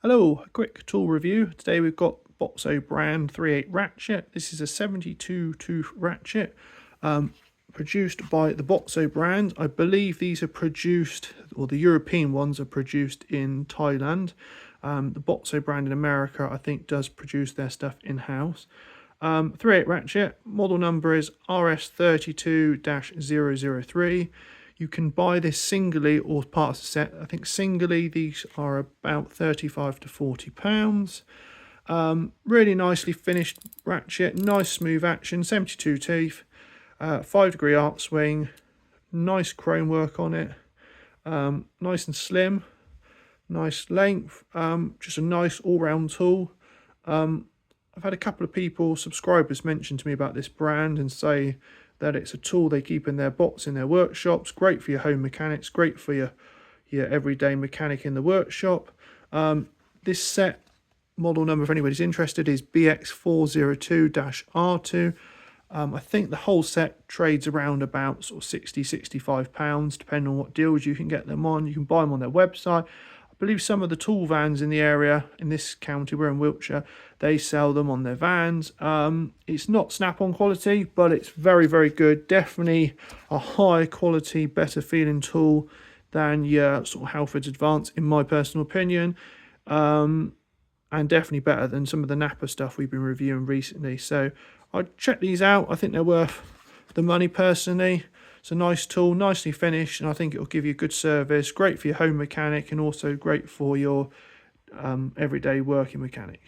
Hello, a quick tool review. Today we've got Boxo brand 38 ratchet. This is a 72 tooth ratchet produced by the Boxo brand. I believe these are produced, or the European ones are produced in Thailand. The Boxo brand in America, I think, does produce their stuff in-house. 38 ratchet, model number is RS32-003. You can buy this singly or part of the set. I think singly these are about 35 to 40 pounds. Really nicely finished ratchet, nice smooth action, 72 teeth, 5-degree arc swing, nice chrome work on it, nice and slim, nice length, just a nice all-round tool. I've had a couple of people, subscribers, mention to me about this brand and say that it's a tool they keep in their box in their workshops. Great for your home mechanics, great for your everyday mechanic in the workshop. This set, model number, if anybody's interested, is BX402-R2. I think the whole set trades around about sort of 60-65 pounds, depending on what deals you can get them on. You can buy them on their website. I believe some of the tool vans in the area, in this county, we're in Wiltshire, they sell them on their vans. It's not snap-on quality, but it's very, very good. Definitely a high quality, better feeling tool than your sort of Halfords Advance, in my personal opinion. And definitely better than some of the Napa stuff we've been reviewing recently. So I'd check these out. I think they're worth the money personally. It's a nice tool, nicely finished, and I think it'll give you good service. Great for your home mechanic and also great for your everyday working mechanic.